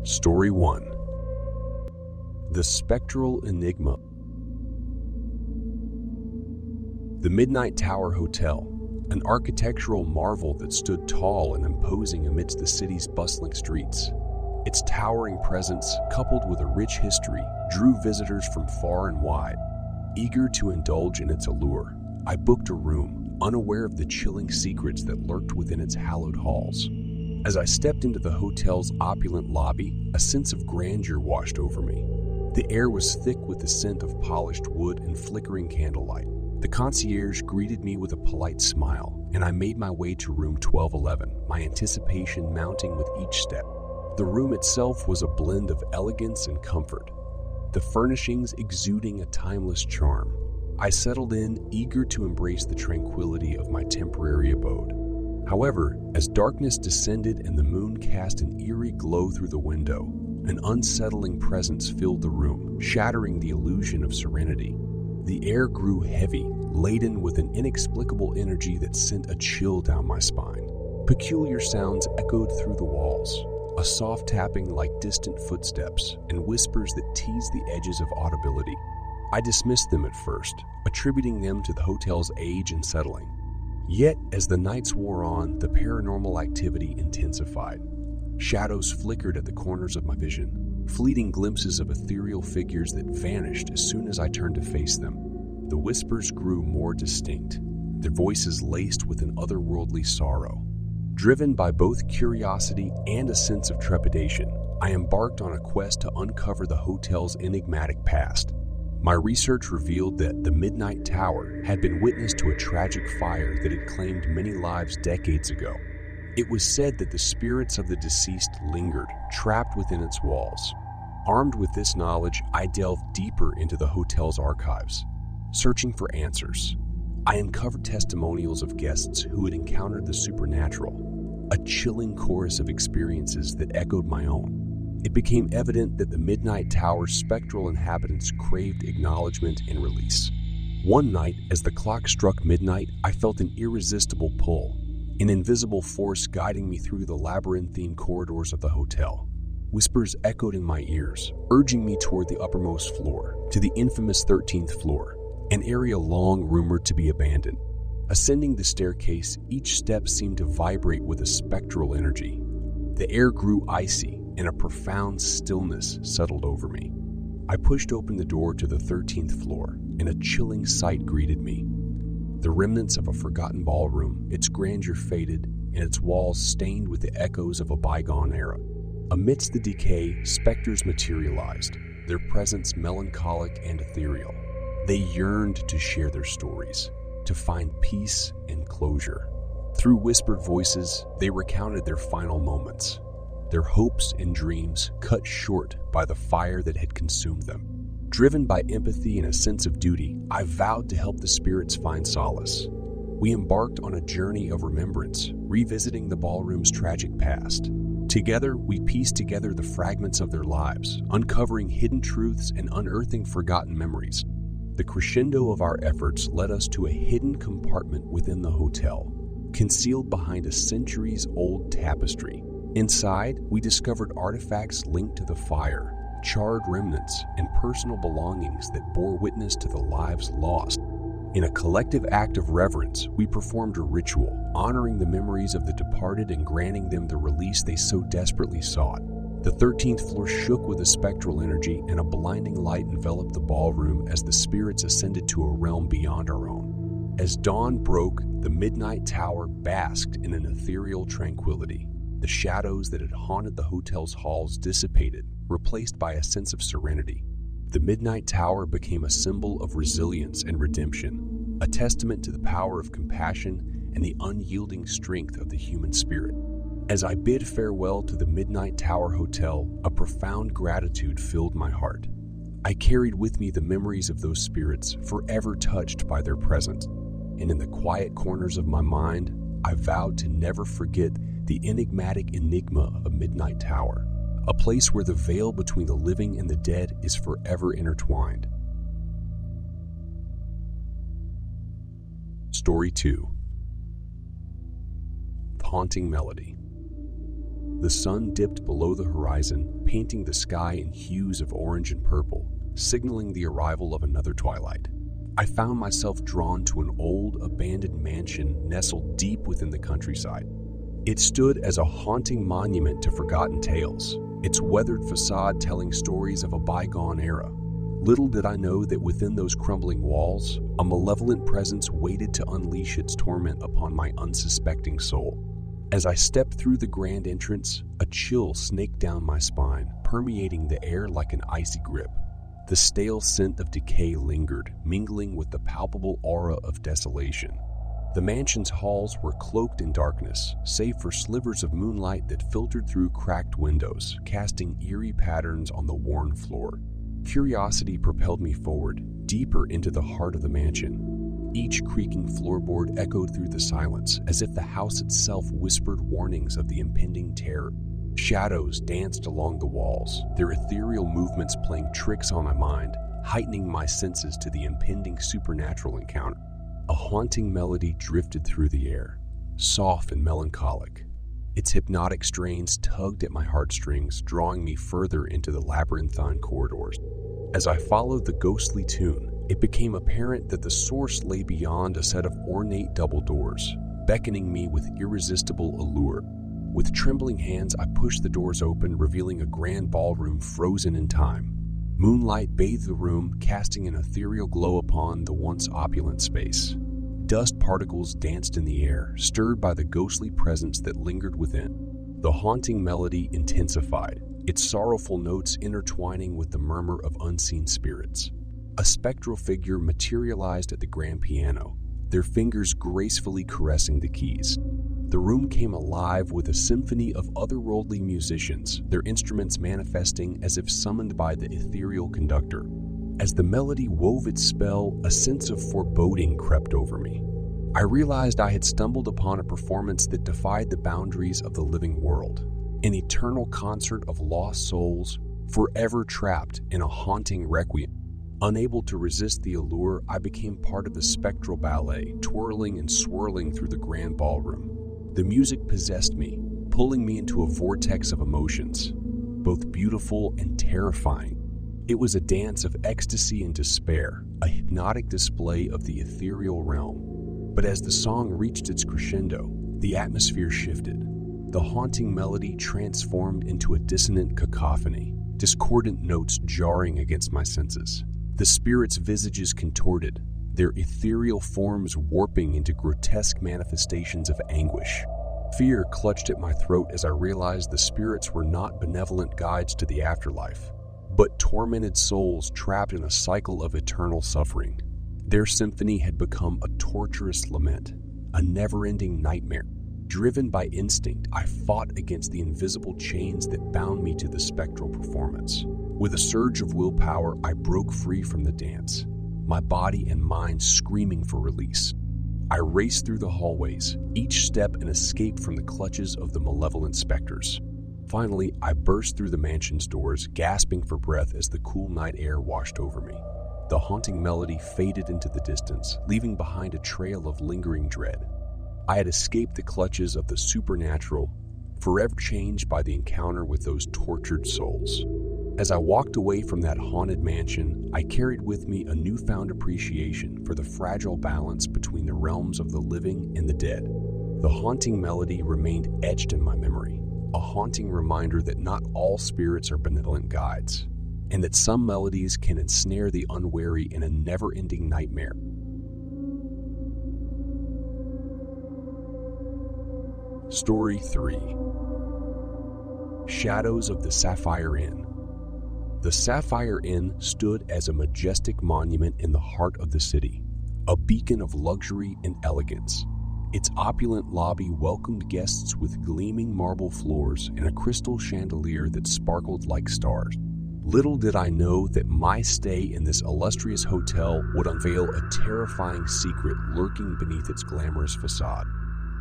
Story 1. The Spectral Enigma. The Midnight Tower Hotel, an architectural marvel that stood tall and imposing amidst the city's bustling streets. Its towering presence, coupled with a rich history, drew visitors from far and wide. Eager to indulge in its allure, I booked a room, unaware of the chilling secrets that lurked within its hallowed halls. As I stepped into the hotel's opulent lobby, a sense of grandeur washed over me. The air was thick with the scent of polished wood and flickering candlelight. The concierge greeted me with a polite smile, and I made my way to room 1211, my anticipation mounting with each step. The room itself was a blend of elegance and comfort, the furnishings exuding a timeless charm. I settled in, eager to embrace the tranquility of my temporary abode. However, as darkness descended and the moon cast an eerie glow through the window, an unsettling presence filled the room, shattering the illusion of serenity. The air grew heavy, laden with an inexplicable energy that sent a chill down my spine. Peculiar sounds echoed through the walls, a soft tapping like distant footsteps, and whispers that teased the edges of audibility. I dismissed them at first, attributing them to the hotel's age and settling. Yet, as the nights wore on, the paranormal activity intensified. Shadows flickered at the corners of my vision, fleeting glimpses of ethereal figures that vanished as soon as I turned to face them. The whispers grew more distinct, their voices laced with an otherworldly sorrow. Driven by both curiosity and a sense of trepidation, I embarked on a quest to uncover the hotel's enigmatic past. My research revealed that the Midnight Tower had been witness to a tragic fire that had claimed many lives decades ago. It was said that the spirits of the deceased lingered, trapped within its walls. Armed with this knowledge, I delved deeper into the hotel's archives, searching for answers. I uncovered testimonials of guests who had encountered the supernatural, a chilling chorus of experiences that echoed my own. It became evident that the Midnight Tower's spectral inhabitants craved acknowledgement and release. One night, as the clock struck midnight, I felt an irresistible pull, an invisible force guiding me through the labyrinthine corridors of the hotel. Whispers echoed in my ears, urging me toward the uppermost floor, to the infamous 13th floor, an area long rumored to be abandoned. Ascending the staircase, each step seemed to vibrate with a spectral energy. The air grew icy, and a profound stillness settled over me. I pushed open the door to the 13th floor, and a chilling sight greeted me. The remnants of a forgotten ballroom, its grandeur faded, and its walls stained with the echoes of a bygone era. Amidst the decay, specters materialized, their presence melancholic and ethereal. They yearned to share their stories, to find peace and closure. Through whispered voices, they recounted their final moments, their hopes and dreams cut short by the fire that had consumed them. Driven by empathy and a sense of duty, I vowed to help the spirits find solace. We embarked on a journey of remembrance, revisiting the ballroom's tragic past. Together, we pieced together the fragments of their lives, uncovering hidden truths and unearthing forgotten memories. The crescendo of our efforts led us to a hidden compartment within the hotel, concealed behind a centuries-old tapestry. Inside, we discovered artifacts linked to the fire, charred remnants, and personal belongings that bore witness to the lives lost. In a collective act of reverence, we performed a ritual, honoring the memories of the departed and granting them the release they so desperately sought. The 13th floor shook with a spectral energy, and a blinding light enveloped the ballroom as the spirits ascended to a realm beyond our own. As dawn broke, the Midnight Tower basked in an ethereal tranquility. The shadows that had haunted the hotel's halls dissipated, replaced by a sense of serenity. The Midnight Tower became a symbol of resilience and redemption, a testament to the power of compassion and the unyielding strength of the human spirit. As I bid farewell to the Midnight Tower Hotel, a profound gratitude filled my heart. I carried with me the memories of those spirits, forever touched by their presence. And in the quiet corners of my mind, I vowed to never forget the enigmatic enigma of Midnight Tower, a place where the veil between the living and the dead is forever intertwined. Story 2. The Haunting Melody. The sun dipped below the horizon, painting the sky in hues of orange and purple, signaling the arrival of another twilight. I found myself drawn to an old, abandoned mansion nestled deep within the countryside. It stood as a haunting monument to forgotten tales, its weathered facade telling stories of a bygone era. Little did I know that within those crumbling walls, a malevolent presence waited to unleash its torment upon my unsuspecting soul. As I stepped through the grand entrance, a chill snaked down my spine, permeating the air like an icy grip. The stale scent of decay lingered, mingling with the palpable aura of desolation. The mansion's halls were cloaked in darkness, save for slivers of moonlight that filtered through cracked windows, casting eerie patterns on the worn floor. Curiosity propelled me forward, deeper into the heart of the mansion. Each creaking floorboard echoed through the silence, as if the house itself whispered warnings of the impending terror. Shadows danced along the walls, their ethereal movements playing tricks on my mind, heightening my senses to the impending supernatural encounter. A haunting melody drifted through the air, soft and melancholic. Its hypnotic strains tugged at my heartstrings, drawing me further into the labyrinthine corridors. As I followed the ghostly tune, it became apparent that the source lay beyond a set of ornate double doors, beckoning me with irresistible allure. With trembling hands, I pushed the doors open, revealing a grand ballroom frozen in time. Moonlight bathed the room, casting an ethereal glow upon the once opulent space. Dust particles danced in the air, stirred by the ghostly presence that lingered within. The haunting melody intensified, its sorrowful notes intertwining with the murmur of unseen spirits. A spectral figure materialized at the grand piano, their fingers gracefully caressing the keys. The room came alive with a symphony of otherworldly musicians, their instruments manifesting as if summoned by the ethereal conductor. As the melody wove its spell, a sense of foreboding crept over me. I realized I had stumbled upon a performance that defied the boundaries of the living world, an eternal concert of lost souls, forever trapped in a haunting requiem. Unable to resist the allure, I became part of the spectral ballet, twirling and swirling through the grand ballroom. The music possessed me, pulling me into a vortex of emotions, both beautiful and terrifying. It was a dance of ecstasy and despair, a hypnotic display of the ethereal realm. But as the song reached its crescendo, the atmosphere shifted. The haunting melody transformed into a dissonant cacophony, discordant notes jarring against my senses. The spirits' visages contorted, their ethereal forms warping into grotesque manifestations of anguish. Fear clutched at my throat as I realized the spirits were not benevolent guides to the afterlife, but tormented souls trapped in a cycle of eternal suffering. Their symphony had become a torturous lament, a never-ending nightmare. Driven by instinct, I fought against the invisible chains that bound me to the spectral performance. With a surge of willpower, I broke free from the dance, my body and mind screaming for release. I raced through the hallways, each step an escape from the clutches of the malevolent specters. Finally, I burst through the mansion's doors, gasping for breath as the cool night air washed over me. The haunting melody faded into the distance, leaving behind a trail of lingering dread. I had escaped the clutches of the supernatural, forever changed by the encounter with those tortured souls. As I walked away from that haunted mansion, I carried with me a newfound appreciation for the fragile balance between the realms of the living and the dead. The haunting melody remained etched in my memory, a haunting reminder that not all spirits are benevolent guides, and that some melodies can ensnare the unwary in a never-ending nightmare. Story 3. Shadows of the Sapphire Inn. The Sapphire Inn stood as a majestic monument in the heart of the city, a beacon of luxury and elegance. Its opulent lobby welcomed guests with gleaming marble floors and a crystal chandelier that sparkled like stars. Little did I know that my stay in this illustrious hotel would unveil a terrifying secret lurking beneath its glamorous facade.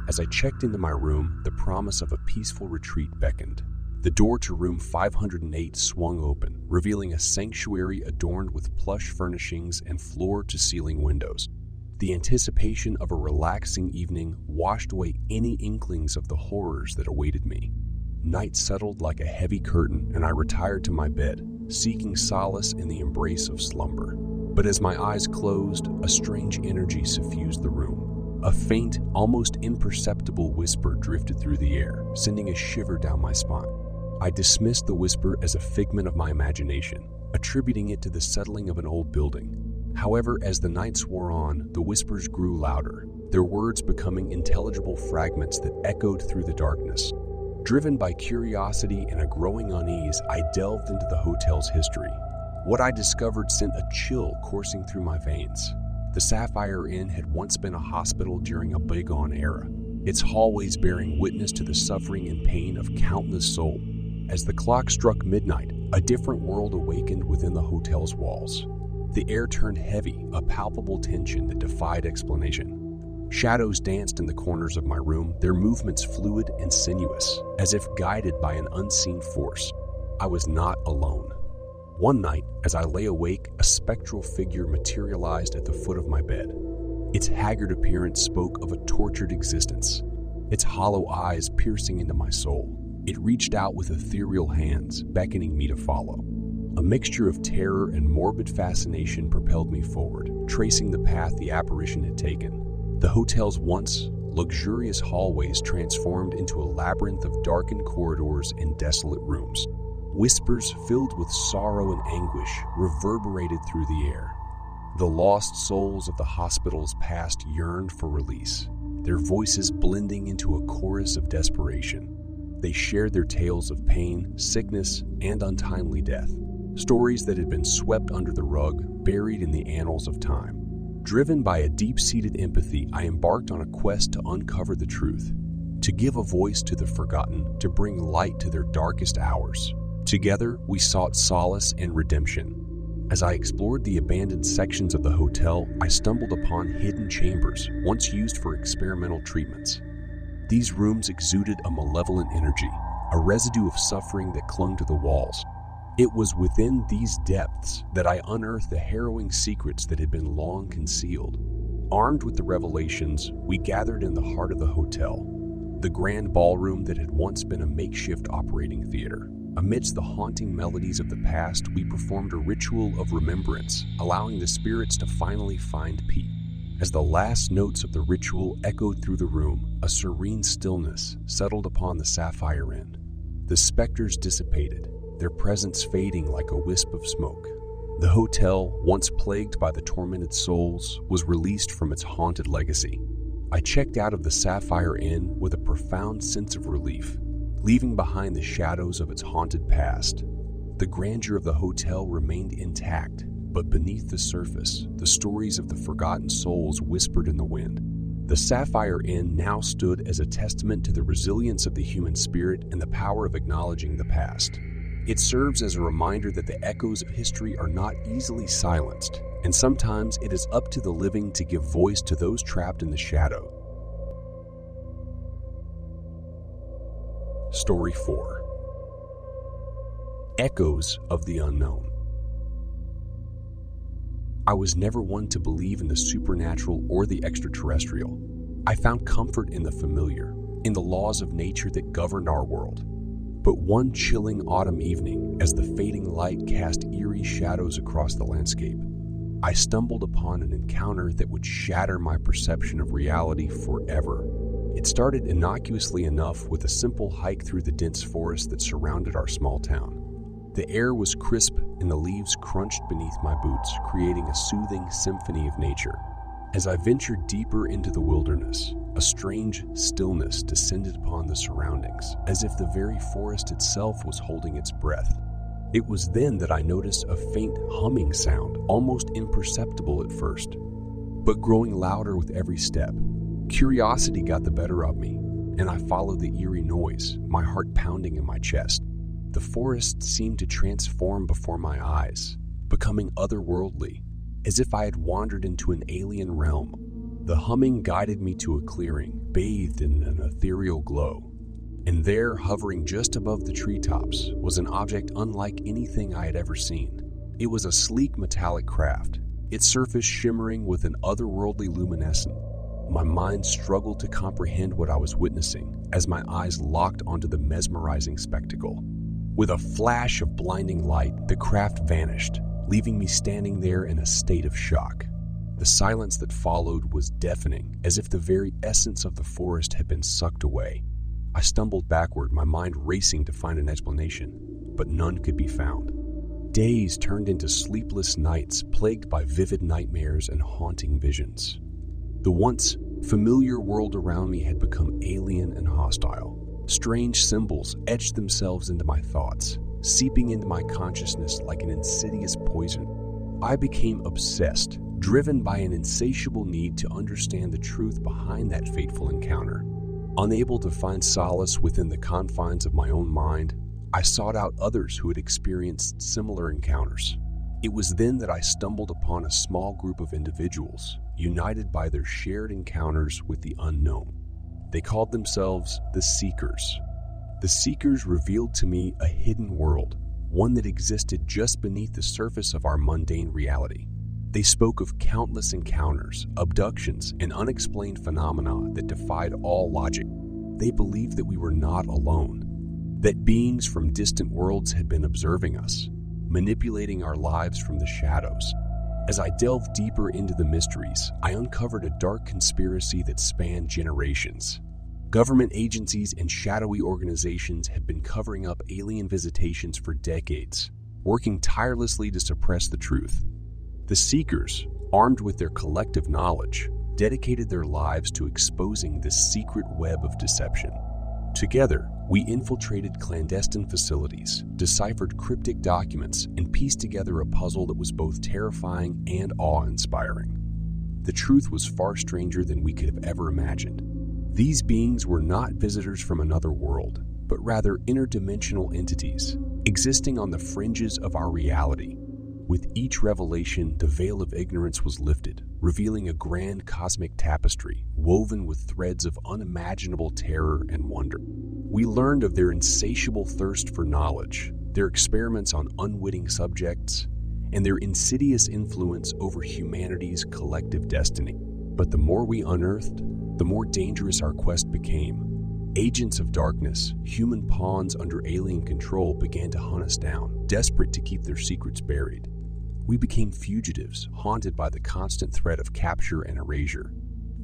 As I checked into my room, the promise of a peaceful retreat beckoned. The door to room 508 swung open, revealing a sanctuary adorned with plush furnishings and floor-to-ceiling windows. The anticipation of a relaxing evening washed away any inklings of the horrors that awaited me. night settled like a heavy curtain, and I retired to my bed, seeking solace in the embrace of slumber. But as my eyes closed, a strange energy suffused the room. A faint, almost imperceptible whisper drifted through the air, sending a shiver down my spine. I dismissed the whisper as a figment of my imagination, attributing it to the settling of an old building. However, as the nights wore on, the whispers grew louder, their words becoming intelligible fragments that echoed through the darkness. Driven by curiosity and a growing unease, I delved into the hotel's history. What I discovered sent a chill coursing through my veins. The Sapphire Inn had once been a hospital during a bygone era, its hallways bearing witness to the suffering and pain of countless souls. As the clock struck midnight, a different world awakened within the hotel's walls. The air turned heavy, a palpable tension that defied explanation. Shadows danced in the corners of my room, their movements fluid and sinuous, as if guided by an unseen force. I was not alone. One night, as I lay awake, a spectral figure materialized at the foot of my bed. Its haggard appearance spoke of a tortured existence, its hollow eyes piercing into my soul. It reached out with ethereal hands, beckoning me to follow. A mixture of terror and morbid fascination propelled me forward, tracing the path the apparition had taken. The hotel's once luxurious hallways transformed into a labyrinth of darkened corridors and desolate rooms. Whispers filled with sorrow and anguish reverberated through the air. The lost souls of the hospital's past yearned for release, their voices blending into a chorus of desperation. They shared their tales of pain, sickness, and untimely death, stories that had been swept under the rug, buried in the annals of time. Driven by a deep-seated empathy, I embarked on a quest to uncover the truth, to give a voice to the forgotten, to bring light to their darkest hours. Together, we sought solace and redemption. As I explored the abandoned sections of the hotel, I stumbled upon hidden chambers once used for experimental treatments. These rooms exuded a malevolent energy, a residue of suffering that clung to the walls. It was within these depths that I unearthed the harrowing secrets that had been long concealed. Armed with the revelations, we gathered in the heart of the hotel, the grand ballroom that had once been a makeshift operating theater. Amidst the haunting melodies of the past, we performed a ritual of remembrance, allowing the spirits to finally find peace. As the last notes of the ritual echoed through the room, a serene stillness settled upon the Sapphire Inn. The specters dissipated, their presence fading like a wisp of smoke. The hotel, once plagued by the tormented souls, was released from its haunted legacy. I checked out of the Sapphire Inn with a profound sense of relief, leaving behind the shadows of its haunted past. The grandeur of the hotel remained intact, but beneath the surface, the stories of the forgotten souls whispered in the wind. The Sapphire Inn now stood as a testament to the resilience of the human spirit and the power of acknowledging the past. It serves as a reminder that the echoes of history are not easily silenced, and sometimes it is up to the living to give voice to those trapped in the shadow. Story 4. Echoes of the Unknown. I was never one to believe in the supernatural or the extraterrestrial. I found comfort in the familiar, in the laws of nature that governed our world. But one chilling autumn evening, as the fading light cast eerie shadows across the landscape, I stumbled upon an encounter that would shatter my perception of reality forever. It started innocuously enough with a simple hike through the dense forest that surrounded our small town. The air was crisp and the leaves crunched beneath my boots, creating a soothing symphony of nature. As I ventured deeper into the wilderness, a strange stillness descended upon the surroundings, as if the very forest itself was holding its breath. It was then that I noticed a faint humming sound, almost imperceptible at first, but growing louder with every step. Curiosity got the better of me, and I followed the eerie noise, my heart pounding in my chest. The forest seemed to transform before my eyes, becoming otherworldly, as if I had wandered into an alien realm. The humming guided me to a clearing, bathed in an ethereal glow. And there, hovering just above the treetops, was an object unlike anything I had ever seen. It was a sleek metallic craft, its surface shimmering with an otherworldly luminescence. My mind struggled to comprehend what I was witnessing, as my eyes locked onto the mesmerizing spectacle. With a flash of blinding light, the craft vanished, leaving me standing there in a state of shock. The silence that followed was deafening, as if the very essence of the forest had been sucked away. I stumbled backward, my mind racing to find an explanation, but none could be found. Days turned into sleepless nights, plagued by vivid nightmares and haunting visions. The once familiar world around me had become alien and hostile. Strange symbols etched themselves into my thoughts, seeping into my consciousness like an insidious poison. I became obsessed, driven by an insatiable need to understand the truth behind that fateful encounter. Unable to find solace within the confines of my own mind, I sought out others who had experienced similar encounters. It was then that I stumbled upon a small group of individuals, united by their shared encounters with the unknown. They called themselves the Seekers. The Seekers revealed to me a hidden world, one that existed just beneath the surface of our mundane reality. They spoke of countless encounters, abductions, and unexplained phenomena that defied all logic. They believed that we were not alone, that beings from distant worlds had been observing us, manipulating our lives from the shadows. As I delved deeper into the mysteries, I uncovered a dark conspiracy that spanned generations. Government agencies and shadowy organizations had been covering up alien visitations for decades, working tirelessly to suppress the truth. The Seekers, armed with their collective knowledge, dedicated their lives to exposing this secret web of deception. Together, we infiltrated clandestine facilities, deciphered cryptic documents, and pieced together a puzzle that was both terrifying and awe-inspiring. The truth was far stranger than we could have ever imagined. These beings were not visitors from another world, but rather interdimensional entities, existing on the fringes of our reality. With each revelation, the veil of ignorance was lifted, revealing a grand cosmic tapestry woven with threads of unimaginable terror and wonder. We learned of their insatiable thirst for knowledge, their experiments on unwitting subjects, and their insidious influence over humanity's collective destiny. But the more we unearthed, the more dangerous our quest became. Agents of darkness, human pawns under alien control, began to hunt us down, desperate to keep their secrets buried. We became fugitives, haunted by the constant threat of capture and erasure.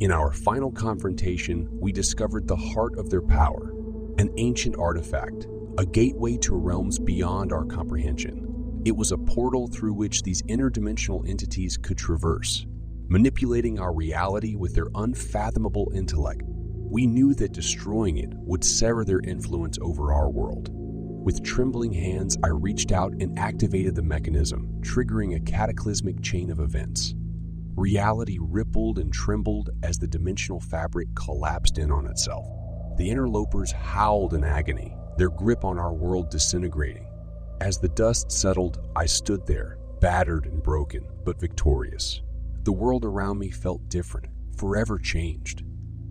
In our final confrontation, we discovered the heart of their power, an ancient artifact, a gateway to realms beyond our comprehension. It was a portal through which these interdimensional entities could traverse, manipulating our reality with their unfathomable intellect. We knew that destroying it would sever their influence over our world. With trembling hands, I reached out and activated the mechanism, triggering a cataclysmic chain of events. Reality rippled and trembled as the dimensional fabric collapsed in on itself. The interlopers howled in agony, their grip on our world disintegrating. As the dust settled, I stood there, battered and broken, but victorious. The world around me felt different, forever changed.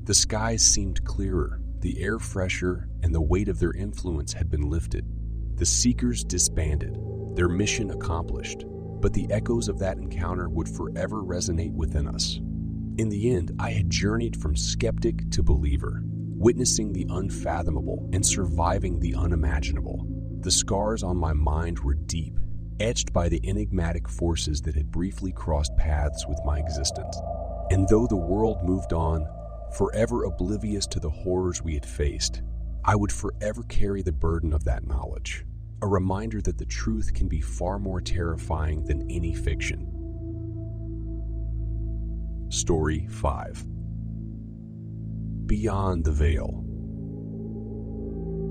The skies seemed clearer, the air fresher, and the weight of their influence had been lifted. The Seekers disbanded, their mission accomplished, but the echoes of that encounter would forever resonate within us. In the end, I had journeyed from skeptic to believer, witnessing the unfathomable and surviving the unimaginable. The scars on my mind were deep, etched by the enigmatic forces that had briefly crossed paths with my existence. And though the world moved on, forever oblivious to the horrors we had faced, I would forever carry the burden of that knowledge, a reminder that the truth can be far more terrifying than any fiction. Story 5. Beyond the Veil.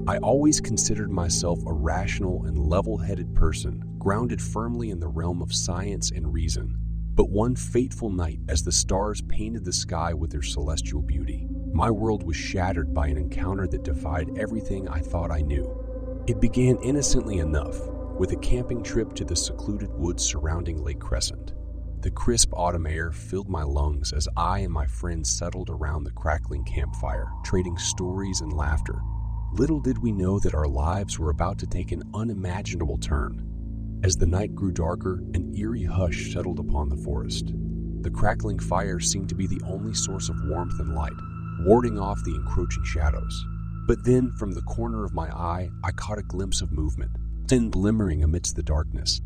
I always considered myself a rational and level-headed person, grounded firmly in the realm of science and reason. But one fateful night, as the stars painted the sky with their celestial beauty, my world was shattered by an encounter that defied everything I thought I knew. It began innocently enough, with a camping trip to the secluded woods surrounding Lake Crescent. The crisp autumn air filled my lungs as I and my friends settled around the crackling campfire, trading stories and laughter. Little did we know that our lives were about to take an unimaginable turn. As the night grew darker, an eerie hush settled upon the forest. The crackling fire seemed to be the only source of warmth and light, warding off the encroaching shadows. But then, from the corner of my eye, I caught a glimpse of movement, thin glimmering amidst the darkness.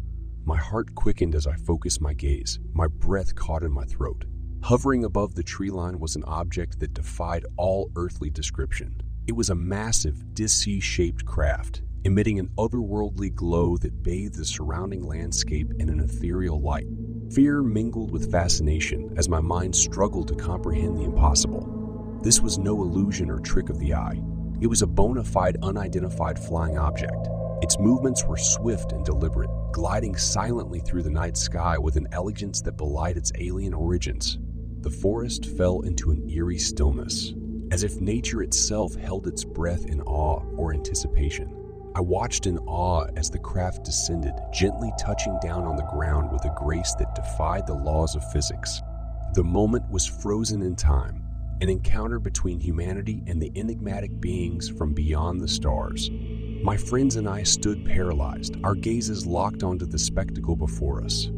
My heart quickened as I focused my gaze, my breath caught in my throat. Hovering above the tree line was an object that defied all earthly description. It was a massive, disc-shaped craft, emitting an otherworldly glow that bathed the surrounding landscape in an ethereal light. Fear mingled with fascination as my mind struggled to comprehend the impossible. This was no illusion or trick of the eye. It was a bona fide, unidentified flying object. Its movements were swift and deliberate, gliding silently through the night sky with an elegance that belied its alien origins. The forest fell into an eerie stillness, as if nature itself held its breath in awe or anticipation. I watched in awe as the craft descended, gently touching down on the ground with a grace that defied the laws of physics. The moment was frozen in time, an encounter between humanity and the enigmatic beings from beyond the stars. My friends and I stood paralyzed, our gazes locked onto the spectacle before us.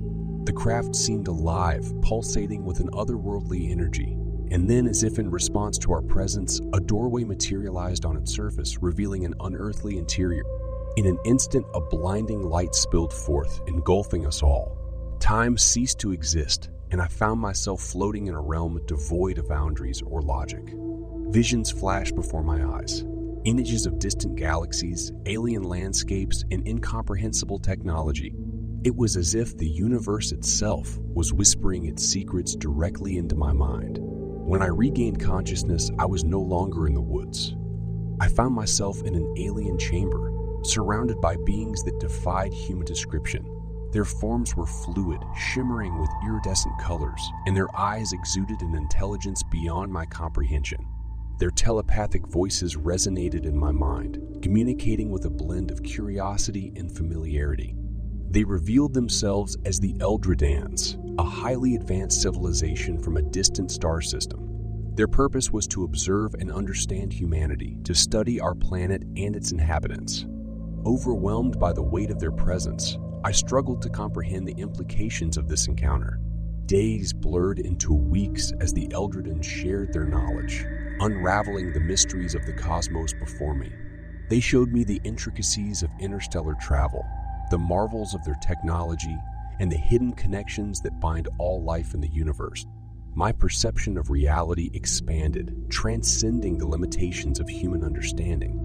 The craft seemed alive, pulsating with an otherworldly energy. And then, as if in response to our presence, a doorway materialized on its surface, revealing an unearthly interior. In an instant, a blinding light spilled forth, engulfing us all. Time ceased to exist, and I found myself floating in a realm devoid of boundaries or logic. Visions flashed before my eyes. Images of distant galaxies, alien landscapes, and incomprehensible technology. It was as if the universe itself was whispering its secrets directly into my mind. When I regained consciousness, I was no longer in the woods. I found myself in an alien chamber, surrounded by beings that defied human description. Their forms were fluid, shimmering with iridescent colors, and their eyes exuded an intelligence beyond my comprehension. Their telepathic voices resonated in my mind, communicating with a blend of curiosity and familiarity. They revealed themselves as the Eldredans, a highly advanced civilization from a distant star system. Their purpose was to observe and understand humanity, to study our planet and its inhabitants. Overwhelmed by the weight of their presence, I struggled to comprehend the implications of this encounter. Days blurred into weeks as the Eldredans shared their knowledge, unraveling the mysteries of the cosmos before me. They showed me the intricacies of interstellar travel, the marvels of their technology, and the hidden connections that bind all life in the universe. My perception of reality expanded, transcending the limitations of human understanding.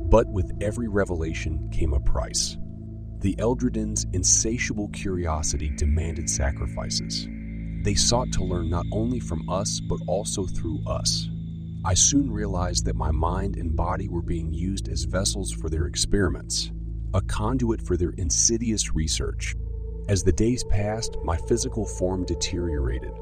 But with every revelation came a price. The Eldredans' insatiable curiosity demanded sacrifices. They sought to learn not only from us, but also through us. I soon realized that my mind and body were being used as vessels for their experiments, a conduit for their insidious research. As the days passed, my physical form deteriorated.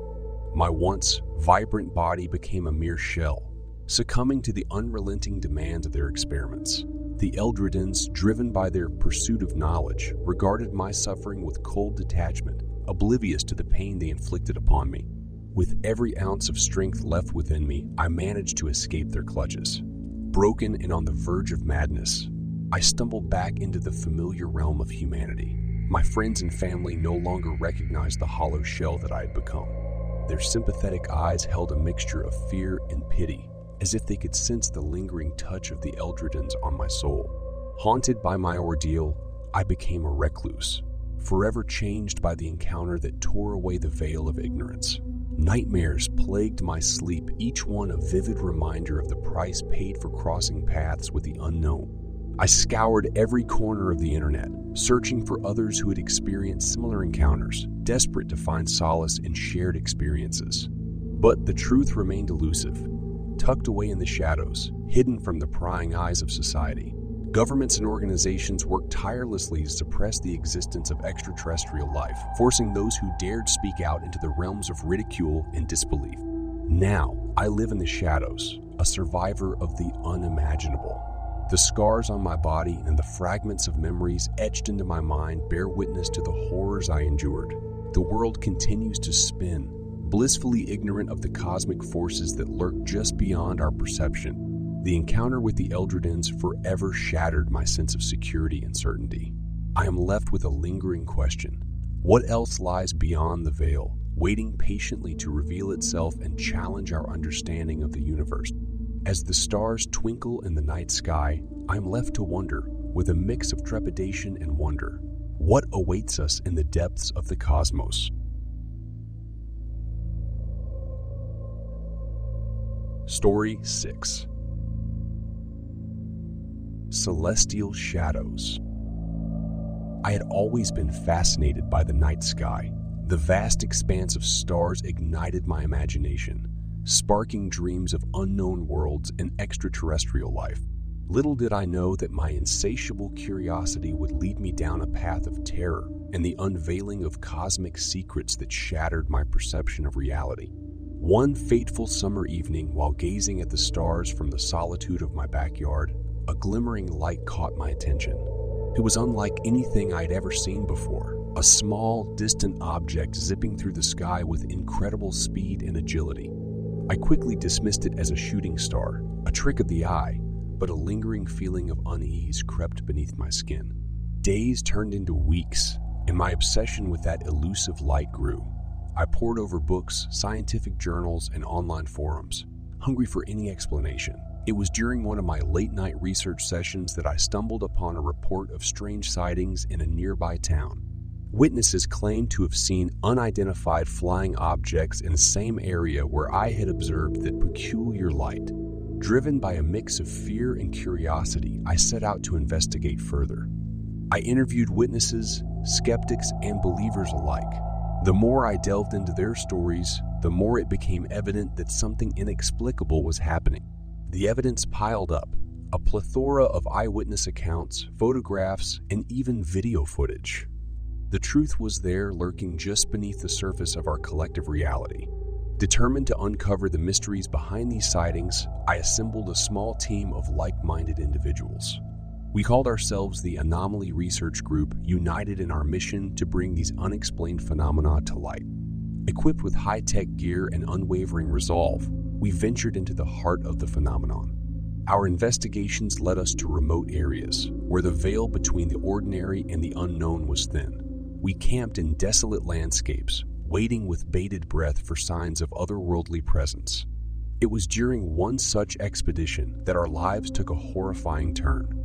My once vibrant body became a mere shell, succumbing to the unrelenting demands of their experiments. The Eldredans, driven by their pursuit of knowledge, regarded my suffering with cold detachment, oblivious to the pain they inflicted upon me. With every ounce of strength left within me, I managed to escape their clutches. Broken and on the verge of madness, I stumbled back into the familiar realm of humanity. My friends and family no longer recognized the hollow shell that I had become. Their sympathetic eyes held a mixture of fear and pity, as if they could sense the lingering touch of the Eldredans on my soul. Haunted by my ordeal, I became a recluse, forever changed by the encounter that tore away the veil of ignorance. Nightmares plagued my sleep, each one a vivid reminder of the price paid for crossing paths with the unknown. I scoured every corner of the internet, searching for others who had experienced similar encounters, desperate to find solace in shared experiences. But the truth remained elusive, tucked away in the shadows, hidden from the prying eyes of society. Governments and organizations worked tirelessly to suppress the existence of extraterrestrial life, forcing those who dared speak out into the realms of ridicule and disbelief. Now, I live in the shadows, a survivor of the unimaginable. The scars on my body and the fragments of memories etched into my mind bear witness to the horrors I endured. The world continues to spin, blissfully ignorant of the cosmic forces that lurk just beyond our perception. The encounter with the Eldredans forever shattered my sense of security and certainty. I am left with a lingering question. What else lies beyond the veil, waiting patiently to reveal itself and challenge our understanding of the universe? As the stars twinkle in the night sky, I'm left to wonder, with a mix of trepidation and wonder, what awaits us in the depths of the cosmos. Story 6. Celestial Shadows. I had always been fascinated by the night sky. The vast expanse of stars ignited my imagination, sparking dreams of unknown worlds and extraterrestrial life. Little did I know that my insatiable curiosity would lead me down a path of terror and the unveiling of cosmic secrets that shattered my perception of reality. One fateful summer evening, while gazing at the stars from the solitude of my backyard, a glimmering light caught my attention. It was unlike anything I had ever seen before, a small, distant object zipping through the sky with incredible speed and agility. I quickly dismissed it as a shooting star, a trick of the eye, but a lingering feeling of unease crept beneath my skin. Days turned into weeks, and my obsession with that elusive light grew. I pored over books, scientific journals, and online forums, hungry for any explanation. It was during one of my late-night research sessions that I stumbled upon a report of strange sightings in a nearby town. Witnesses claimed to have seen unidentified flying objects in the same area where I had observed that peculiar light. Driven by a mix of fear and curiosity, I set out to investigate further. I interviewed witnesses, skeptics, and believers alike. The more I delved into their stories, the more it became evident that something inexplicable was happening. The evidence piled up, a plethora of eyewitness accounts, photographs, and even video footage. The truth was there, lurking just beneath the surface of our collective reality. Determined to uncover the mysteries behind these sightings, I assembled a small team of like-minded individuals. We called ourselves the Anomaly Research Group, united in our mission to bring these unexplained phenomena to light. Equipped with high-tech gear and unwavering resolve, we ventured into the heart of the phenomenon. Our investigations led us to remote areas, where the veil between the ordinary and the unknown was thin. We camped in desolate landscapes, waiting with bated breath for signs of otherworldly presence. It was during one such expedition that our lives took a horrifying turn.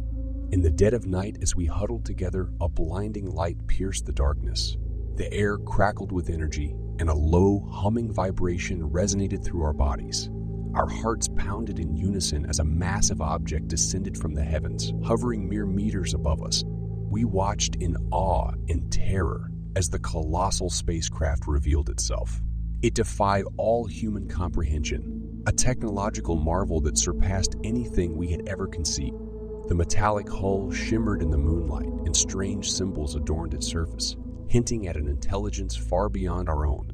In the dead of night, as we huddled together, a blinding light pierced the darkness. The air crackled with energy, and a low, humming vibration resonated through our bodies. Our hearts pounded in unison as a massive object descended from the heavens, hovering mere meters above us. We watched in awe and terror as the colossal spacecraft revealed itself. It defied all human comprehension, a technological marvel that surpassed anything we had ever conceived. The metallic hull shimmered in the moonlight, and strange symbols adorned its surface, hinting at an intelligence far beyond our own.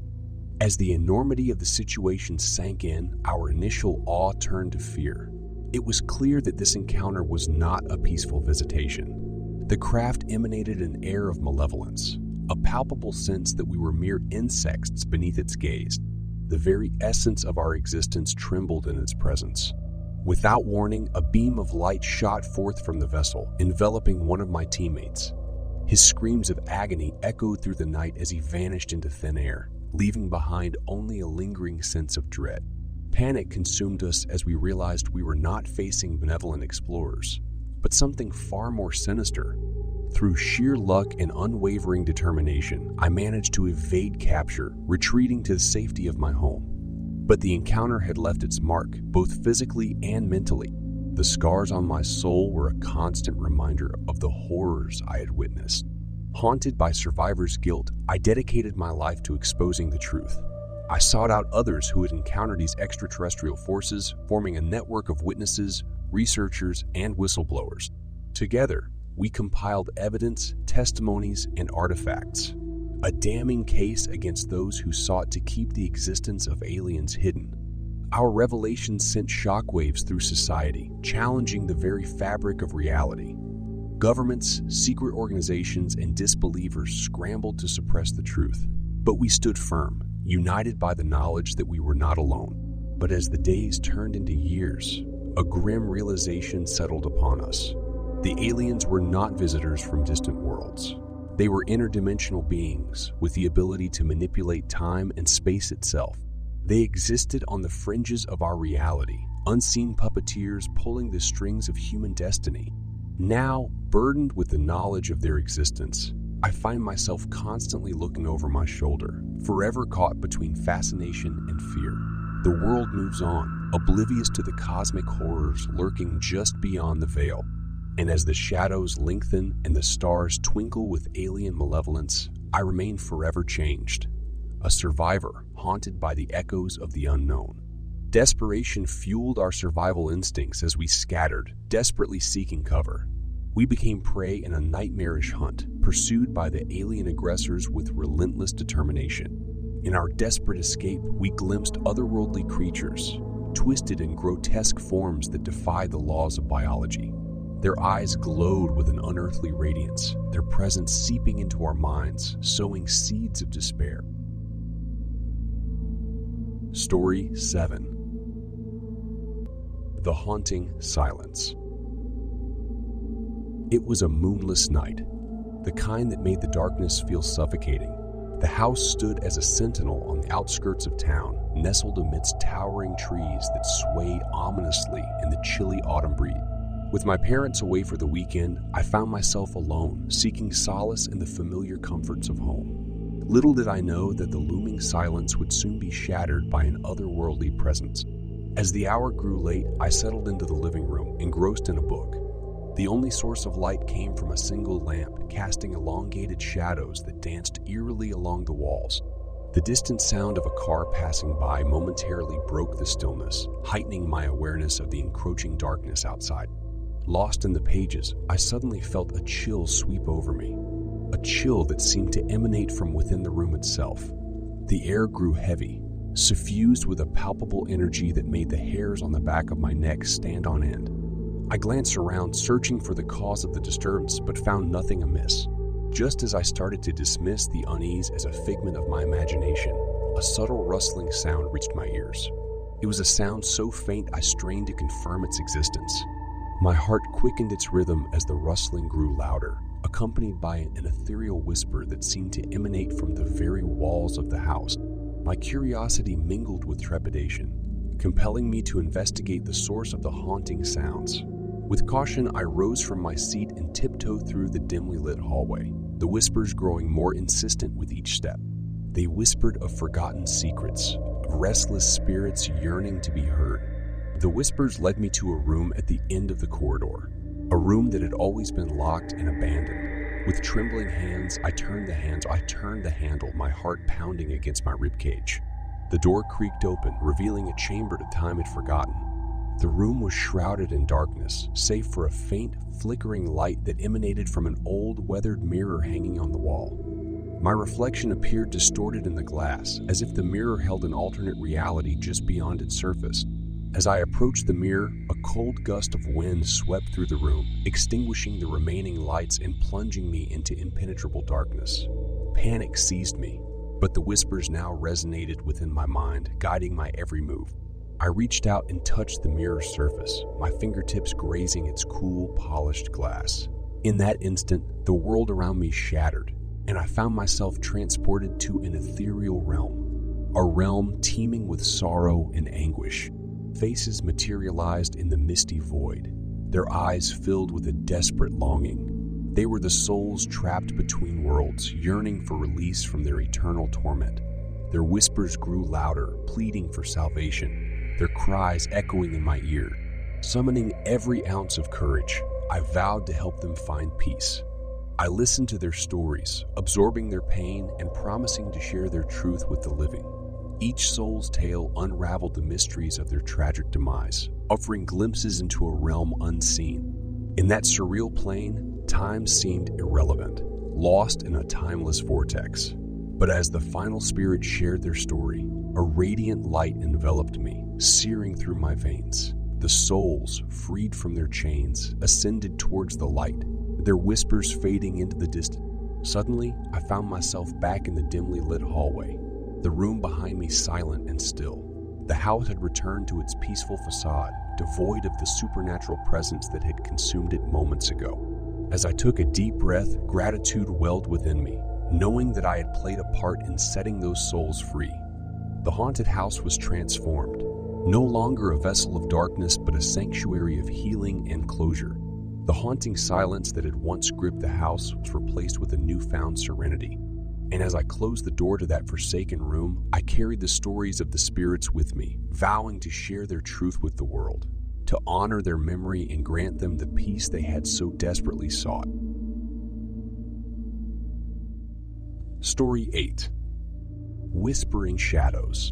As the enormity of the situation sank in, our initial awe turned to fear. It was clear that this encounter was not a peaceful visitation. The craft emanated an air of malevolence, a palpable sense that we were mere insects beneath its gaze. The very essence of our existence trembled in its presence. Without warning, a beam of light shot forth from the vessel, enveloping one of my teammates. His screams of agony echoed through the night as he vanished into thin air, leaving behind only a lingering sense of dread. Panic consumed us as we realized we were not facing benevolent explorers, but something far more sinister. Through sheer luck and unwavering determination, I managed to evade capture, retreating to the safety of my home. But the encounter had left its mark, both physically and mentally. The scars on my soul were a constant reminder of the horrors I had witnessed. Haunted by survivor's guilt, I dedicated my life to exposing the truth. I sought out others who had encountered these extraterrestrial forces, forming a network of witnesses, researchers, and whistleblowers. Together, we compiled evidence, testimonies, and artifacts. A damning case against those who sought to keep the existence of aliens hidden. Our revelations sent shockwaves through society, challenging the very fabric of reality. Governments, secret organizations, and disbelievers scrambled to suppress the truth. But we stood firm, united by the knowledge that we were not alone. But as the days turned into years, a grim realization settled upon us. The aliens were not visitors from distant worlds. They were interdimensional beings with the ability to manipulate time and space itself. They existed on the fringes of our reality, unseen puppeteers pulling the strings of human destiny. Now, burdened with the knowledge of their existence, I find myself constantly looking over my shoulder, forever caught between fascination and fear. The world moves on, oblivious to the cosmic horrors lurking just beyond the veil. And as the shadows lengthen and the stars twinkle with alien malevolence, I remain forever changed. A survivor haunted by the echoes of the unknown. Desperation fueled our survival instincts as we scattered, desperately seeking cover. We became prey in a nightmarish hunt, pursued by the alien aggressors with relentless determination. In our desperate escape, we glimpsed otherworldly creatures, twisted in grotesque forms that defy the laws of biology. Their eyes glowed with an unearthly radiance, their presence seeping into our minds, sowing seeds of despair. Story 7. The Haunting Silence. It was a moonless night, the kind that made the darkness feel suffocating. The house stood as a sentinel on the outskirts of town, nestled amidst towering trees that swayed ominously in the chilly autumn breeze. With my parents away for the weekend, I found myself alone, seeking solace in the familiar comforts of home. Little did I know that the looming silence would soon be shattered by an otherworldly presence. As the hour grew late, I settled into the living room, engrossed in a book. The only source of light came from a single lamp, casting elongated shadows that danced eerily along the walls. The distant sound of a car passing by momentarily broke the stillness, heightening my awareness of the encroaching darkness outside. Lost in the pages, I suddenly felt a chill sweep over me, a chill that seemed to emanate from within the room itself. The air grew heavy, suffused with a palpable energy that made the hairs on the back of my neck stand on end. I glanced around, searching for the cause of the disturbance, but found nothing amiss. Just as I started to dismiss the unease as a figment of my imagination, a subtle rustling sound reached my ears. It was a sound so faint I strained to confirm its existence. My heart quickened its rhythm as the rustling grew louder, accompanied by an ethereal whisper that seemed to emanate from the very walls of the house. My curiosity mingled with trepidation, compelling me to investigate the source of the haunting sounds. With caution, I rose from my seat and tiptoed through the dimly lit hallway, the whispers growing more insistent with each step. They whispered of forgotten secrets, of restless spirits yearning to be heard. The whispers led me to a room at the end of the corridor, a room that had always been locked and abandoned. With trembling hands, I turned the handle, my heart pounding against my ribcage. The door creaked open, revealing a chamber that time had forgotten. The room was shrouded in darkness, save for a faint, flickering light that emanated from an old, weathered mirror hanging on the wall. My reflection appeared distorted in the glass, as if the mirror held an alternate reality just beyond its surface. As I approached the mirror, a cold gust of wind swept through the room, extinguishing the remaining lights and plunging me into impenetrable darkness. Panic seized me, but the whispers now resonated within my mind, guiding my every move. I reached out and touched the mirror's surface, my fingertips grazing its cool, polished glass. In that instant, the world around me shattered, and I found myself transported to an ethereal realm, a realm teeming with sorrow and anguish. Faces materialized in the misty void, their eyes filled with a desperate longing. They were the souls trapped between worlds, yearning for release from their eternal torment. Their whispers grew louder, pleading for salvation, their cries echoing in my ear. Summoning every ounce of courage, I vowed to help them find peace. I listened to their stories, absorbing their pain and promising to share their truth with the living. Each soul's tale unraveled the mysteries of their tragic demise, offering glimpses into a realm unseen. In that surreal plane, time seemed irrelevant, lost in a timeless vortex. But as the final spirits shared their story, a radiant light enveloped me, searing through my veins. The souls, freed from their chains, ascended towards the light, their whispers fading into the distance. Suddenly, I found myself back in the dimly lit hallway, the room behind me silent and still. The house had returned to its peaceful facade, devoid of the supernatural presence that had consumed it moments ago. As I took a deep breath, gratitude welled within me, knowing that I had played a part in setting those souls free. The haunted house was transformed. No longer a vessel of darkness, but a sanctuary of healing and closure. The haunting silence that had once gripped the house was replaced with a newfound serenity. And as I closed the door to that forsaken room, I carried the stories of the spirits with me, vowing to share their truth with the world, to honor their memory and grant them the peace they had so desperately sought. Story 8. Whispering Shadows.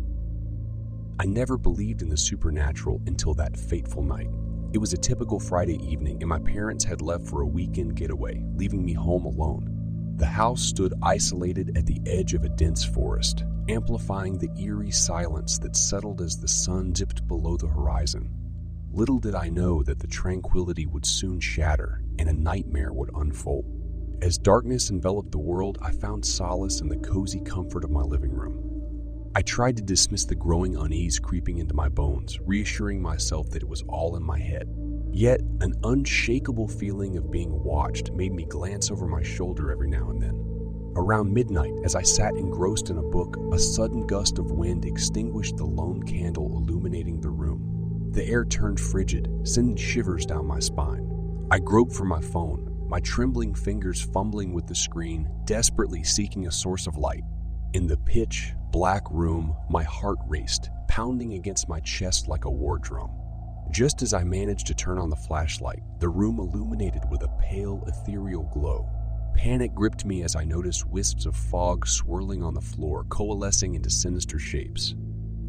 I never believed in the supernatural until that fateful night. It was a typical Friday evening, and my parents had left for a weekend getaway, leaving me home alone. The house stood isolated at the edge of a dense forest, amplifying the eerie silence that settled as the sun dipped below the horizon. Little did I know that the tranquility would soon shatter and a nightmare would unfold. As darkness enveloped the world, I found solace in the cozy comfort of my living room. I tried to dismiss the growing unease creeping into my bones, reassuring myself that it was all in my head. Yet, an unshakable feeling of being watched made me glance over my shoulder every now and then. Around midnight, as I sat engrossed in a book, a sudden gust of wind extinguished the lone candle illuminating the room. The air turned frigid, sending shivers down my spine. I groped for my phone, my trembling fingers fumbling with the screen, desperately seeking a source of light. In the pitch black room, my heart raced, pounding against my chest like a war drum. Just as I managed to turn on the flashlight, the room illuminated with a pale, ethereal glow. Panic gripped me as I noticed wisps of fog swirling on the floor, coalescing into sinister shapes.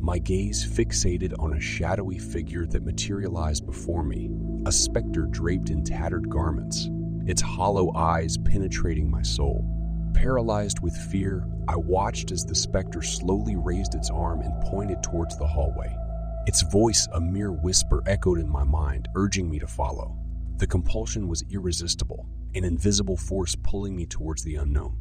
My gaze fixated on a shadowy figure that materialized before me, a specter draped in tattered garments, its hollow eyes penetrating my soul. Paralyzed with fear, I watched as the specter slowly raised its arm and pointed towards the hallway. Its voice, a mere whisper, echoed in my mind, urging me to follow. The compulsion was irresistible, an invisible force pulling me towards the unknown.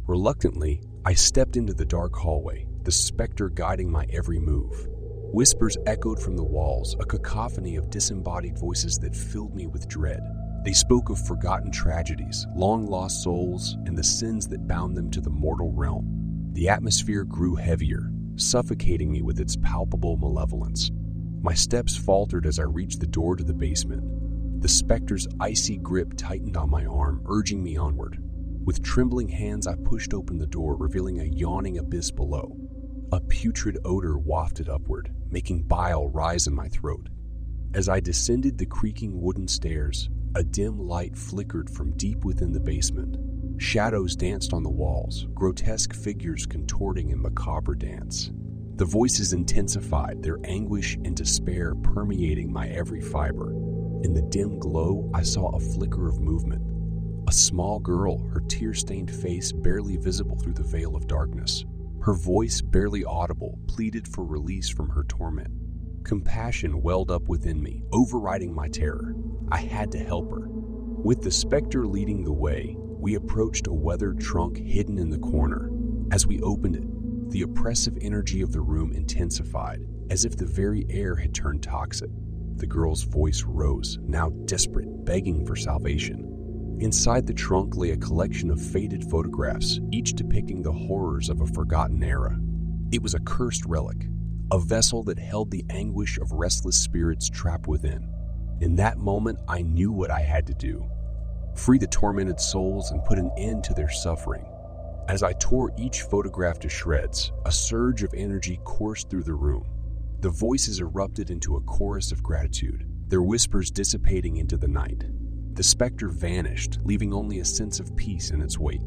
Reluctantly, I stepped into the dark hallway, the specter guiding my every move. Whispers echoed from the walls, a cacophony of disembodied voices that filled me with dread. They spoke of forgotten tragedies, long-lost souls, and the sins that bound them to the mortal realm. The atmosphere grew heavier, suffocating me with its palpable malevolence. My steps faltered as I reached the door to the basement. The specter's icy grip tightened on my arm, urging me onward. With trembling hands, I pushed open the door, revealing a yawning abyss below. A putrid odor wafted upward, making bile rise in my throat. As I descended the creaking wooden stairs, a dim light flickered from deep within the basement. Shadows danced on the walls, grotesque figures contorting in macabre dance. The voices intensified, their anguish and despair permeating my every fiber. In the dim glow, I saw a flicker of movement. A small girl, her tear-stained face barely visible through the veil of darkness. Her voice, barely audible, pleaded for release from her torment. Compassion welled up within me, overriding my terror. I had to help her. With the specter leading the way, we approached a weathered trunk hidden in the corner. As we opened it, the oppressive energy of the room intensified, as if the very air had turned toxic. The girl's voice rose, now desperate, begging for salvation. Inside the trunk lay a collection of faded photographs, each depicting the horrors of a forgotten era. It was a cursed relic, a vessel that held the anguish of restless spirits trapped within. In that moment, I knew what I had to do. Free the tormented souls and put an end to their suffering. As I tore each photograph to shreds, a surge of energy coursed through the room. The voices erupted into a chorus of gratitude, their whispers dissipating into the night. The specter vanished, leaving only a sense of peace in its wake.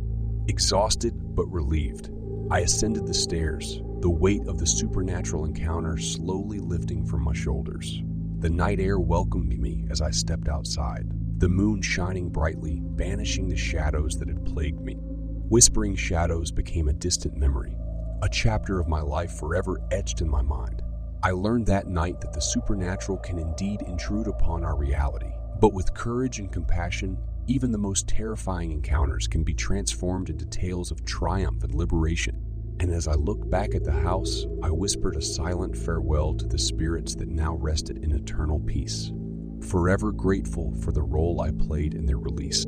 Exhausted but relieved, I ascended the stairs, the weight of the supernatural encounter slowly lifting from my shoulders. The night air welcomed me as I stepped outside, the moon shining brightly, banishing the shadows that had plagued me. Whispering Shadows became a distant memory, a chapter of my life forever etched in my mind. I learned that night that the supernatural can indeed intrude upon our reality, but with courage and compassion, even the most terrifying encounters can be transformed into tales of triumph and liberation. And as I looked back at the house, I whispered a silent farewell to the spirits that now rested in eternal peace, forever grateful for the role I played in their release.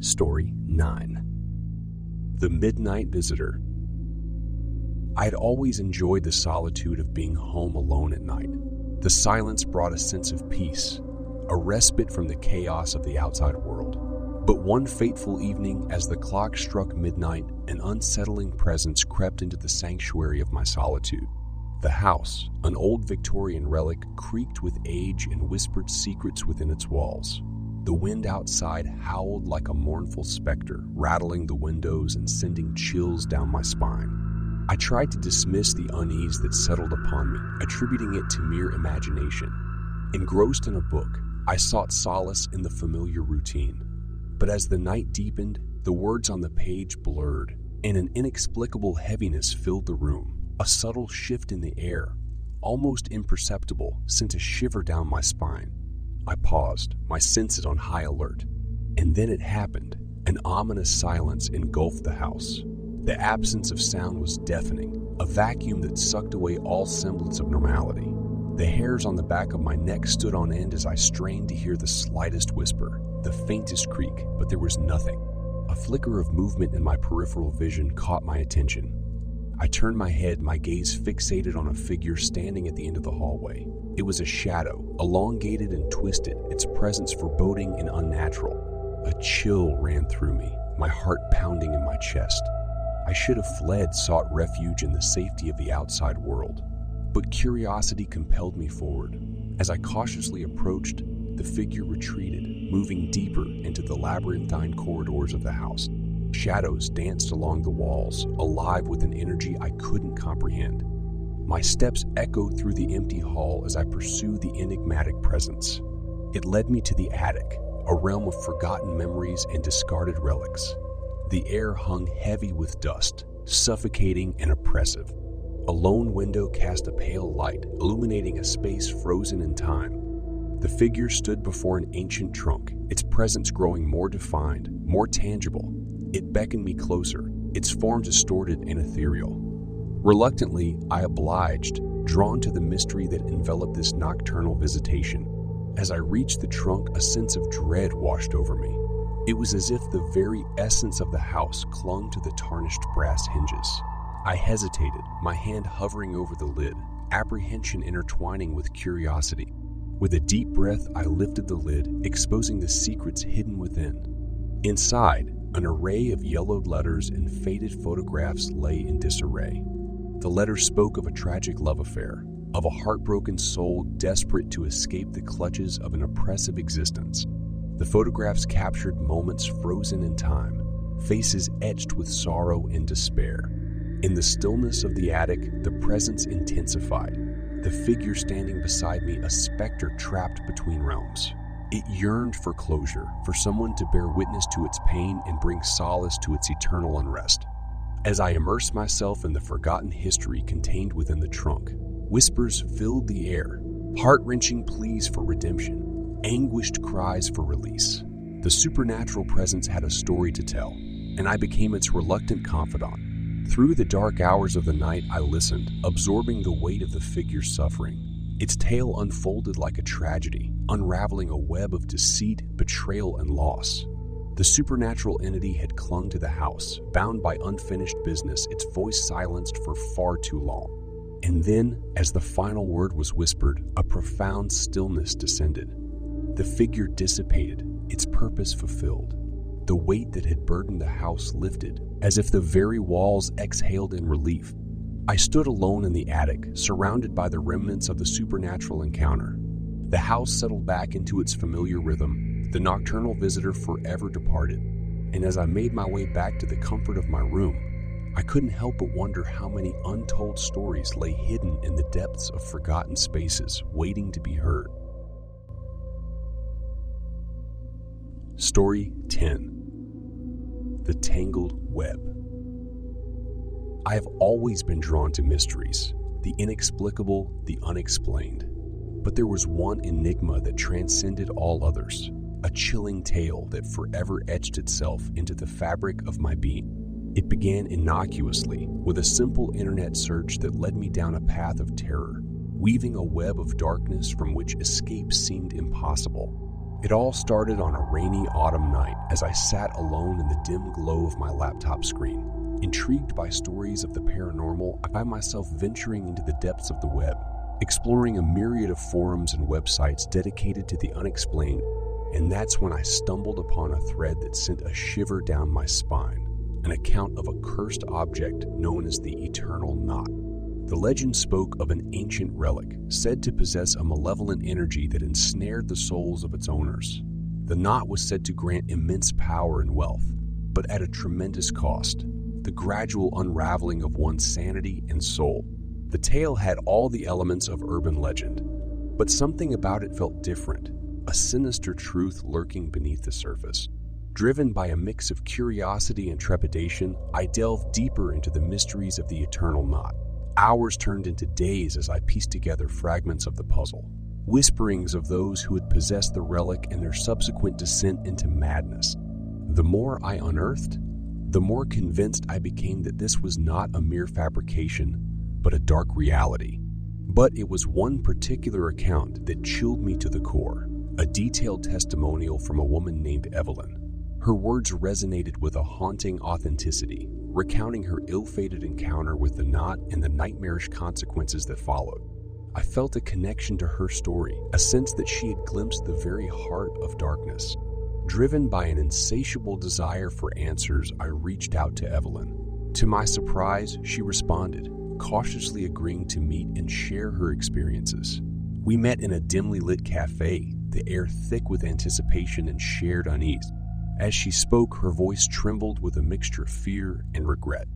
Story 9. The Midnight Visitor. I had always enjoyed the solitude of being home alone at night. The silence brought a sense of peace, a respite from the chaos of the outside world. But one fateful evening, as the clock struck midnight, an unsettling presence crept into the sanctuary of my solitude. The house, an old Victorian relic, creaked with age and whispered secrets within its walls. The wind outside howled like a mournful specter, rattling the windows and sending chills down my spine. I tried to dismiss the unease that settled upon me, attributing it to mere imagination. Engrossed in a book, I sought solace in the familiar routine. But as the night deepened, the words on the page blurred, and an inexplicable heaviness filled the room. A subtle shift in the air, almost imperceptible, sent a shiver down my spine. I paused, my senses on high alert. And then it happened. An ominous silence engulfed the house. The absence of sound was deafening, a vacuum that sucked away all semblance of normality. The hairs on the back of my neck stood on end as I strained to hear the slightest whisper, the faintest creak, but there was nothing. A flicker of movement in my peripheral vision caught my attention. I turned my head, my gaze fixated on a figure standing at the end of the hallway. It was a shadow, elongated and twisted, its presence foreboding and unnatural. A chill ran through me, my heart pounding in my chest. I should have fled, sought refuge in the safety of the outside world. But curiosity compelled me forward. As I cautiously approached, the figure retreated, moving deeper into the labyrinthine corridors of the house. Shadows danced along the walls, alive with an energy I couldn't comprehend. My steps echoed through the empty hall as I pursued the enigmatic presence. It led me to the attic, a realm of forgotten memories and discarded relics. The air hung heavy with dust, suffocating and oppressive. A lone window cast a pale light, illuminating a space frozen in time. The figure stood before an ancient trunk, its presence growing more defined, more tangible. It beckoned me closer, its form distorted and ethereal. Reluctantly, I obliged, drawn to the mystery that enveloped this nocturnal visitation. As I reached the trunk, a sense of dread washed over me. It was as if the very essence of the house clung to the tarnished brass hinges. I hesitated, my hand hovering over the lid, apprehension intertwining with curiosity. With a deep breath, I lifted the lid, exposing the secrets hidden within. Inside, an array of yellowed letters and faded photographs lay in disarray. The letters spoke of a tragic love affair, of a heartbroken soul desperate to escape the clutches of an oppressive existence. The photographs captured moments frozen in time, faces etched with sorrow and despair. In the stillness of the attic, the presence intensified. The figure standing beside me, a specter trapped between realms. It yearned for closure, for someone to bear witness to its pain and bring solace to its eternal unrest. As I immersed myself in the forgotten history contained within the trunk, whispers filled the air, heart-wrenching pleas for redemption, anguished cries for release. The supernatural presence had a story to tell, and I became its reluctant confidant. Through the dark hours of the night, I listened, absorbing the weight of the figure's suffering. Its tale unfolded like a tragedy, unraveling a web of deceit, betrayal, and loss. The supernatural entity had clung to the house, bound by unfinished business, its voice silenced for far too long. And then, as the final word was whispered, a profound stillness descended. The figure dissipated, its purpose fulfilled. The weight that had burdened the house lifted, as if the very walls exhaled in relief. I stood alone in the attic, surrounded by the remnants of the supernatural encounter. The house settled back into its familiar rhythm, the nocturnal visitor forever departed. And as I made my way back to the comfort of my room, I couldn't help but wonder how many untold stories lay hidden in the depths of forgotten spaces, waiting to be heard. Story 10. The Tangled Web. I have always been drawn to mysteries, the inexplicable, the unexplained. But there was one enigma that transcended all others, a chilling tale that forever etched itself into the fabric of my being. It began innocuously, with a simple internet search that led me down a path of terror, weaving a web of darkness from which escape seemed impossible. It all started on a rainy autumn night as I sat alone in the dim glow of my laptop screen. Intrigued by stories of the paranormal, I find myself venturing into the depths of the web, exploring a myriad of forums and websites dedicated to the unexplained, and that's when I stumbled upon a thread that sent a shiver down my spine, an account of a cursed object known as the Eternal Knot. The legend spoke of an ancient relic, said to possess a malevolent energy that ensnared the souls of its owners. The knot was said to grant immense power and wealth, but at a tremendous cost, the gradual unraveling of one's sanity and soul. The tale had all the elements of urban legend, but something about it felt different, a sinister truth lurking beneath the surface. Driven by a mix of curiosity and trepidation, I delved deeper into the mysteries of the Eternal Knot. Hours turned into days as I pieced together fragments of the puzzle, whisperings of those who had possessed the relic and their subsequent descent into madness. The more I unearthed, the more convinced I became that this was not a mere fabrication, but a dark reality. But it was one particular account that chilled me to the core, a detailed testimonial from a woman named Evelyn. Her words resonated with a haunting authenticity, recounting her ill-fated encounter with the knot and the nightmarish consequences that followed. I felt a connection to her story, a sense that she had glimpsed the very heart of darkness. Driven by an insatiable desire for answers, I reached out to Evelyn. To my surprise, she responded, cautiously agreeing to meet and share her experiences. We met in a dimly lit cafe, the air thick with anticipation and shared unease. As she spoke, her voice trembled with a mixture of fear and regret.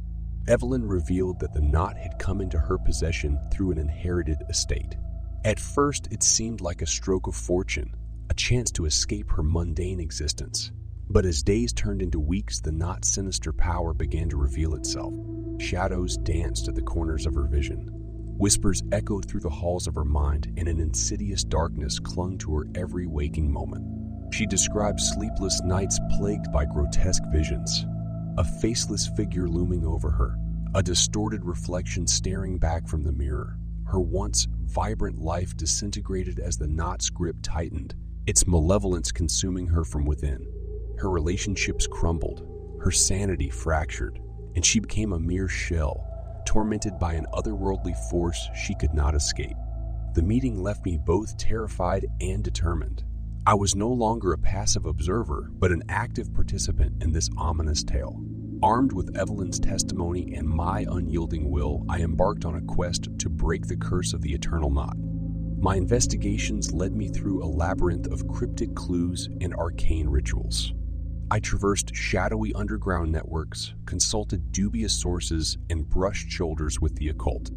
Evelyn revealed that the knot had come into her possession through an inherited estate. At first, it seemed like a stroke of fortune, a chance to escape her mundane existence. But as days turned into weeks, the knot's sinister power began to reveal itself. Shadows danced at the corners of her vision. Whispers echoed through the halls of her mind, and an insidious darkness clung to her every waking moment. She described sleepless nights plagued by grotesque visions, a faceless figure looming over her, a distorted reflection staring back from the mirror. Her once vibrant life disintegrated as the knot's grip tightened, its malevolence consuming her from within. Her relationships crumbled, her sanity fractured, and she became a mere shell, tormented by an otherworldly force she could not escape. The meeting left me both terrified and determined. I was no longer a passive observer, but an active participant in this ominous tale. Armed with Evelyn's testimony and my unyielding will, I embarked on a quest to break the curse of the Eternal Knot. My investigations led me through a labyrinth of cryptic clues and arcane rituals. I traversed shadowy underground networks, consulted dubious sources, and brushed shoulders with the occult.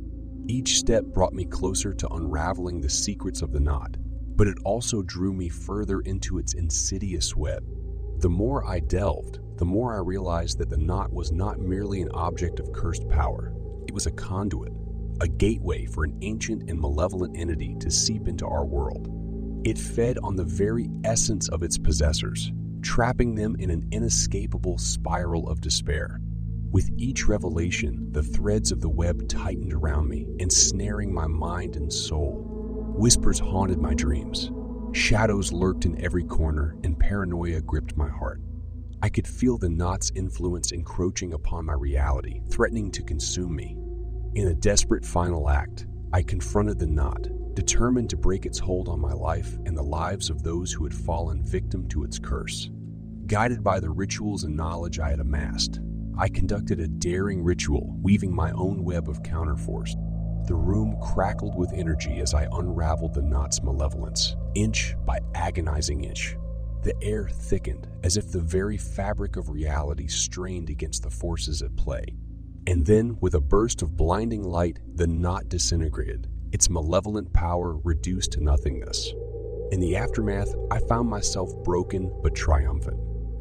Each step brought me closer to unraveling the secrets of the knot, but it also drew me further into its insidious web. The more I delved, the more I realized that the knot was not merely an object of cursed power. It was a conduit, a gateway for an ancient and malevolent entity to seep into our world. It fed on the very essence of its possessors, trapping them in an inescapable spiral of despair. With each revelation, the threads of the web tightened around me, ensnaring my mind and soul. Whispers haunted my dreams. Shadows lurked in every corner, and paranoia gripped my heart. I could feel the knot's influence encroaching upon my reality, threatening to consume me. In a desperate final act, I confronted the knot, determined to break its hold on my life and the lives of those who had fallen victim to its curse. Guided by the rituals and knowledge I had amassed, I conducted a daring ritual, weaving my own web of counterforce. The room crackled with energy as I unraveled the knot's malevolence, inch by agonizing inch. The air thickened, as if the very fabric of reality strained against the forces at play. And then, with a burst of blinding light, the knot disintegrated, its malevolent power reduced to nothingness. In the aftermath, I found myself broken but triumphant.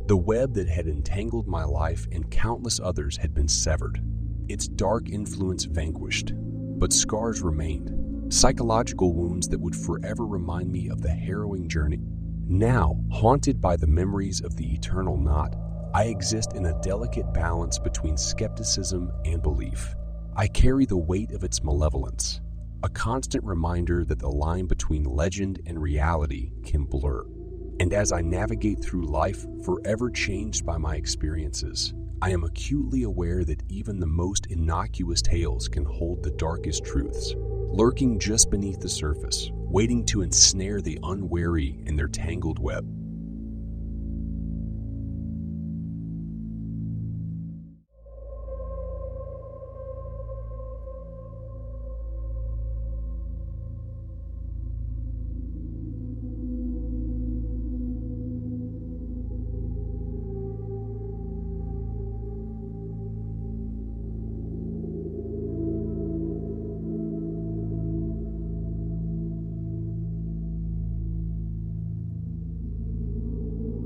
The web that had entangled my life and countless others had been severed. Its dark influence vanquished, but scars remained, psychological wounds that would forever remind me of the harrowing journey. Now, haunted by the memories of the Eternal Knot, I exist in a delicate balance between skepticism and belief. I carry the weight of its malevolence, a constant reminder that the line between legend and reality can blur. And as I navigate through life, forever changed by my experiences, I am acutely aware that even the most innocuous tales can hold the darkest truths, lurking just beneath the surface, waiting to ensnare the unwary in their tangled web.